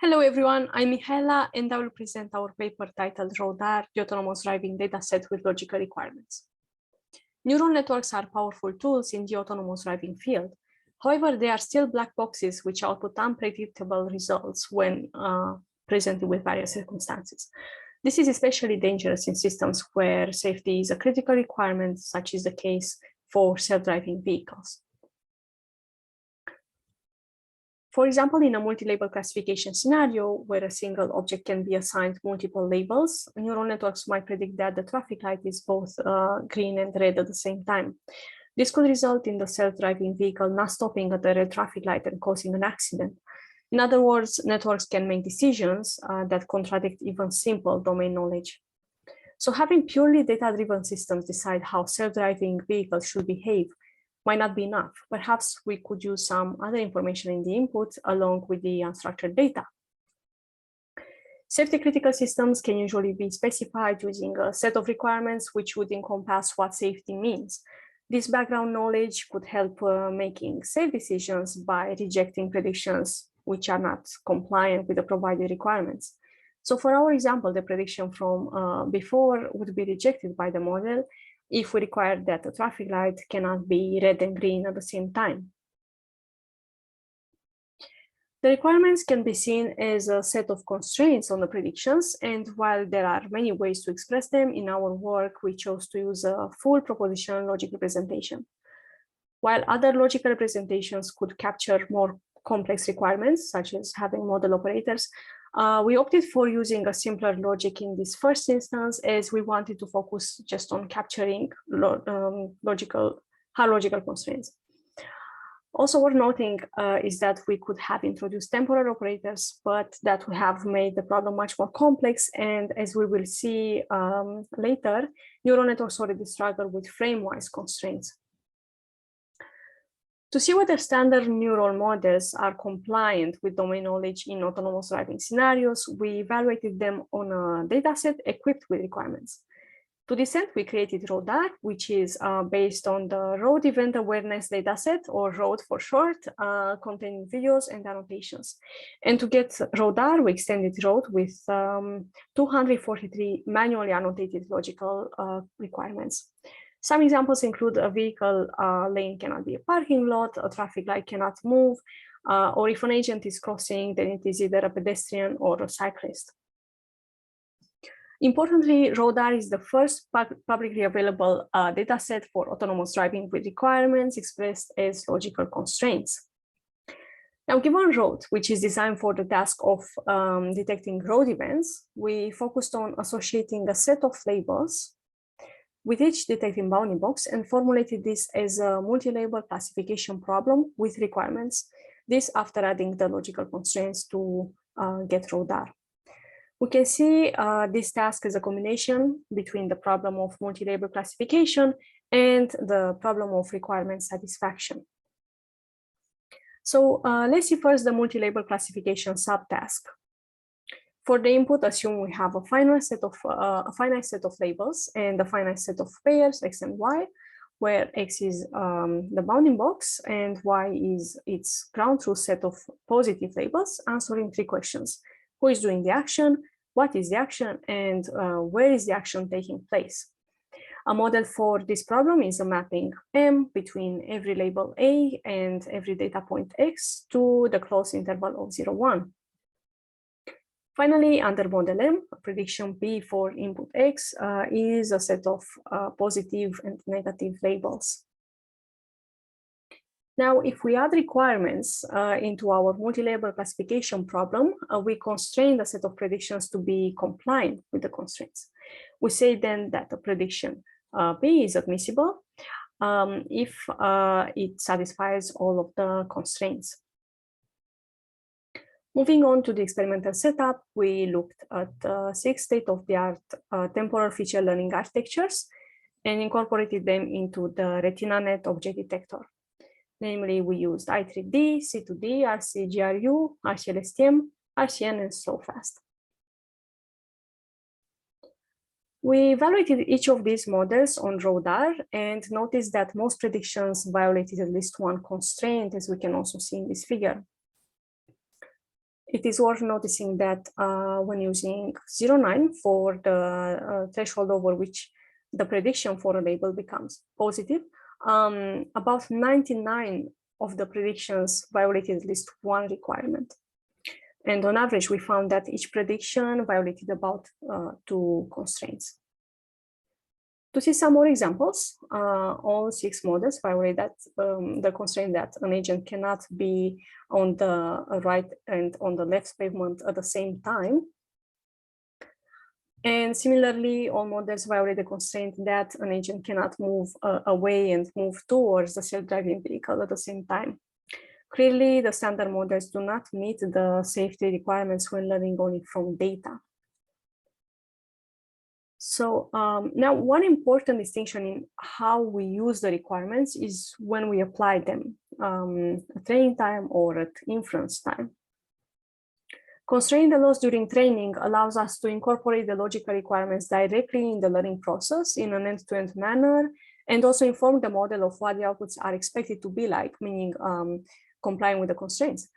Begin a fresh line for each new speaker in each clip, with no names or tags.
Hello everyone, I'm Mihaela and I will present our paper titled RODAR, the Autonomous Driving Dataset with Logical Requirements. Neural networks are powerful tools in the autonomous driving field. However, they are still black boxes which output unpredictable results when presented with various circumstances. This is especially dangerous in systems where safety is a critical requirement, such is the case for self-driving vehicles. For example, in a multi-label classification scenario where a single object can be assigned multiple labels, neural networks might predict that the traffic light is both green and red at the same time. This could result in the self-driving vehicle not stopping at the red traffic light and causing an accident. In other words, networks can make decisions that contradict even simple domain knowledge. So having purely data-driven systems decide how self-driving vehicles should behave might not be enough. Perhaps we could use some other information in the input along with the unstructured data. Safety critical systems can usually be specified using a set of requirements which would encompass what safety means. This background knowledge could help making safe decisions by rejecting predictions which are not compliant with the provided requirements. So for our example, the prediction from before would be rejected by the model if we require that the traffic light cannot be red and green at the same time. The requirements can be seen as a set of constraints on the predictions, and while there are many ways to express them, in our work we chose to use a full propositional logic representation. While other logical representations could capture more complex requirements, such as having model operators, we opted for using a simpler logic in this first instance, as we wanted to focus just on capturing high logical constraints. Also worth noting is that we could have introduced temporal operators, but that would have made the problem much more complex. And as we will see later, neural networks already struggle with frame-wise constraints. To see whether standard neural models are compliant with domain knowledge in autonomous driving scenarios, we evaluated them on a dataset equipped with requirements. To this end, we created RODAR, which is based on the Road Event Awareness Dataset, or ROAD for short, containing videos and annotations. And to get RODAR, we extended ROAD with 243 manually annotated logical requirements. Some examples include a vehicle lane cannot be a parking lot, a traffic light cannot move, or if an agent is crossing, then it is either a pedestrian or a cyclist. Importantly, RODAR is the first publicly available dataset for autonomous driving with requirements expressed as logical constraints. Now, given road, which is designed for the task of detecting road events, we focused on associating a set of labels with each detecting bounding box and formulated this as a multi-label classification problem with requirements. This after adding the logical constraints to get RODAR. We can see this task as a combination between the problem of multi-label classification and the problem of requirement satisfaction. So let's see first the multi-label classification subtask. For the input, assume we have a finite set of labels and a finite set of pairs, x and y, where x is the bounding box and y is its ground truth set of positive labels, answering three questions. Who is doing the action, what is the action, and where is the action taking place? A model for this problem is a mapping M between every label A and every data point X to the closed interval of 0, 1. Finally, under model M, a prediction P for input X is a set of positive and negative labels. Now, if we add requirements into our multi-label classification problem, we constrain the set of predictions to be compliant with the constraints. We say then that the prediction P is admissible if it satisfies all of the constraints. Moving on to the experimental setup, we looked at 6 state-of-the-art temporal feature learning architectures and incorporated them into the RetinaNet object detector. Namely, we used I3D, C2D, RCGRU, RCLSTM, RCN, and SlowFast. We evaluated each of these models on RODAR and noticed that most predictions violated at least one constraint, as we can also see in this figure. It is worth noticing that when using 0.9 for the threshold over which the prediction for a label becomes positive, about 99 of the predictions violated at least one requirement. And on average, we found that each prediction violated about 2 constraints. To see some more examples, all 6 models violate that, the constraint that an agent cannot be on the right and on the left pavement at the same time. And similarly, all models violate the constraint that an agent cannot move away and move towards the self-driving vehicle at the same time. Clearly, the standard models do not meet the safety requirements when learning only from data. So now one important distinction in how we use the requirements is when we apply them at training time or at inference time. Constraining the loss during training allows us to incorporate the logical requirements directly in the learning process in an end-to-end manner, and also inform the model of what the outputs are expected to be like, meaning complying with the constraints.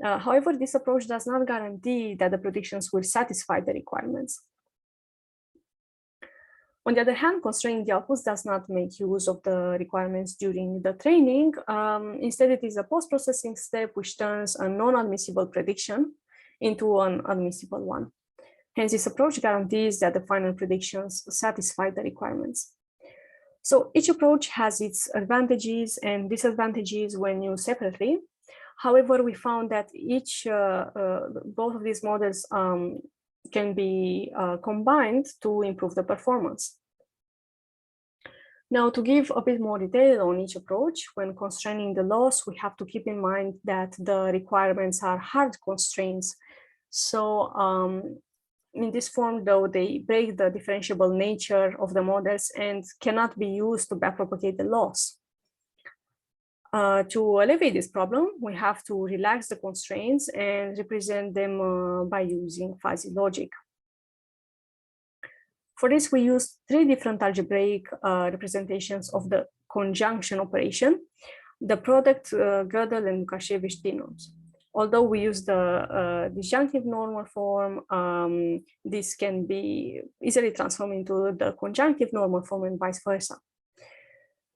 However, this approach does not guarantee that the predictions will satisfy the requirements. On the other hand, constraining the outputs does not make use of the requirements during the training. Instead, it is a post-processing step which turns a non-admissible prediction into an admissible one. Hence, this approach guarantees that the final predictions satisfy the requirements. So each approach has its advantages and disadvantages when used separately. However, we found that both of these models can be combined to improve the performance. Now, to give a bit more detail on each approach, when constraining the loss, we have to keep in mind that the requirements are hard constraints. So in this form, though, they break the differentiable nature of the models and cannot be used to backpropagate the loss. To alleviate this problem, we have to relax the constraints and represent them by using fuzzy logic. For this, we used 3 different algebraic representations of the conjunction operation, the product, Gödel, and Lukasiewicz denotes. Although we use the disjunctive normal form, this can be easily transformed into the conjunctive normal form and vice versa.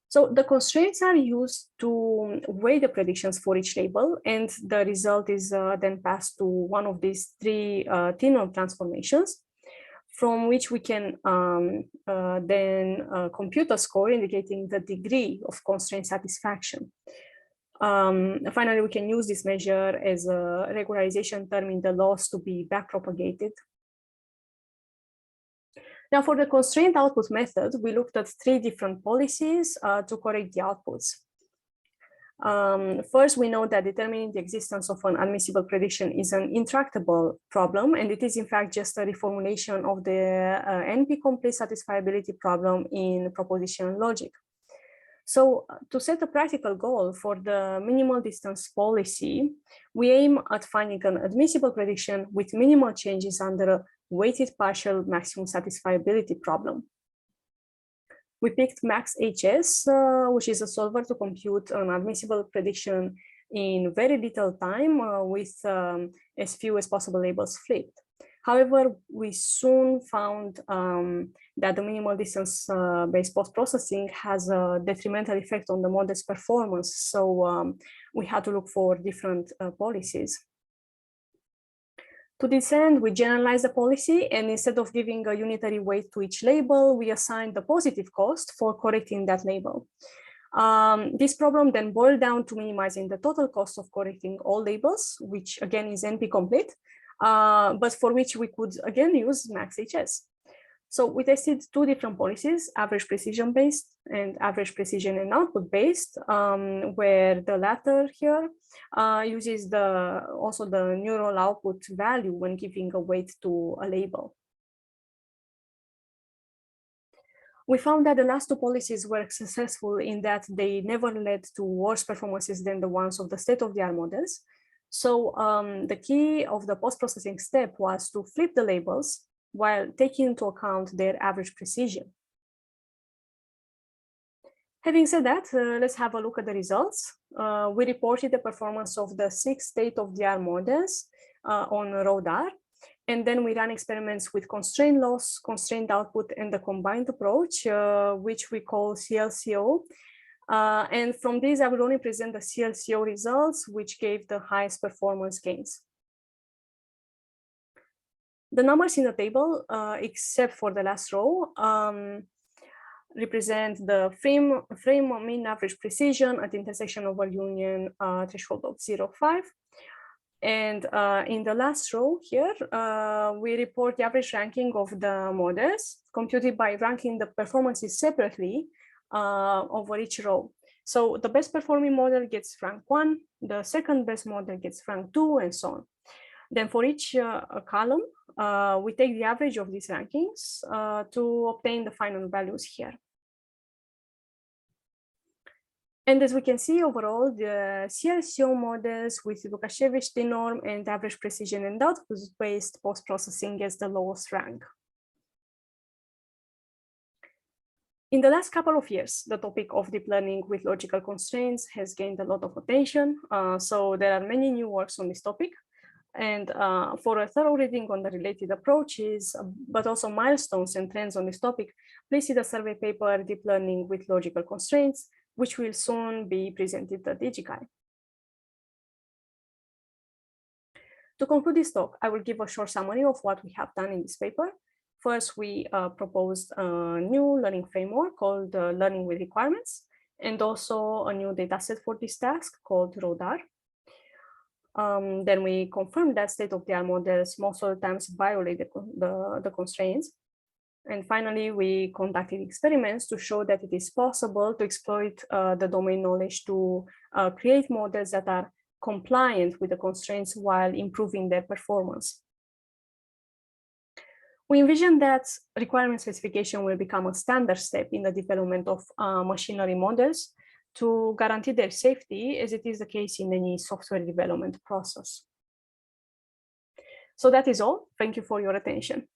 So the constraints are used to weigh the predictions for each label, and the result is then passed to one of these 3 T-norm transformations, from which we can then compute a score indicating the degree of constraint satisfaction. Finally, we can use this measure as a regularization term in the loss to be backpropagated. Now, for the constraint output method, we looked at 3 different policies to correct the outputs. First, we know that determining the existence of an admissible prediction is an intractable problem, and it is in fact just a reformulation of the NP-complete satisfiability problem in propositional logic. So to set a practical goal for the minimal distance policy, we aim at finding an admissible prediction with minimal changes under a weighted partial maximum satisfiability problem. We picked max-HS, which is a solver to compute an admissible prediction in very little time with as few as possible labels flipped. However, we soon found that the minimal distance-based post-processing has a detrimental effect on the model's performance, so we had to look for different policies. To this end, we generalized the policy, and instead of giving a unitary weight to each label, we assigned the positive cost for correcting that label. This problem then boiled down to minimizing the total cost of correcting all labels, which again is NP-complete, but for which we could again use max-HS. So we tested 2 different policies, average precision-based and average precision and output-based, where the latter here uses also the neural output value when giving a weight to a label. We found that the last 2 policies were successful in that they never led to worse performances than the ones of the state-of-the-art models. So the key of the post-processing step was to flip the labels while taking into account their average precision. Having said that, let's have a look at the results. We reported the performance of the 6 state-of-the-art models on RODAR, and then we ran experiments with constraint loss, constraint output, and the combined approach, which we call CLCO. And from these, I will only present the CLCO results, which gave the highest performance gains. The numbers in the table, except for the last row, represent the frame mean average precision at the intersection over union threshold of 0.5. And in the last row here, we report the average ranking of the models computed by ranking the performances separately over each row. So the best performing model gets rank 1, the second best model gets rank 2, and so on. Then for each column, we take the average of these rankings to obtain the final values here. And as we can see, overall, the CLCO models with Lukasiewicz norm and average precision and output-based post-processing gets the lowest rank. In the last couple of years, the topic of deep learning with logical constraints has gained a lot of attention. So there are many new works on this topic. And for a thorough reading on the related approaches, but also milestones and trends on this topic, please see the survey paper, Deep Learning with Logical Constraints, which will soon be presented at IJCAI. To conclude this talk, I will give a short summary of what we have done in this paper. First, we proposed a new learning framework called Learning with Requirements, and also a new dataset for this task called RODAR. Then we confirmed that state-of-the-art models most of the times violate the constraints. And finally, we conducted experiments to show that it is possible to exploit the domain knowledge to create models that are compliant with the constraints while improving their performance. We envision that requirement specification will become a standard step in the development of machine learning models to guarantee their safety, as it is the case in any software development process. So that is all. Thank you for your attention.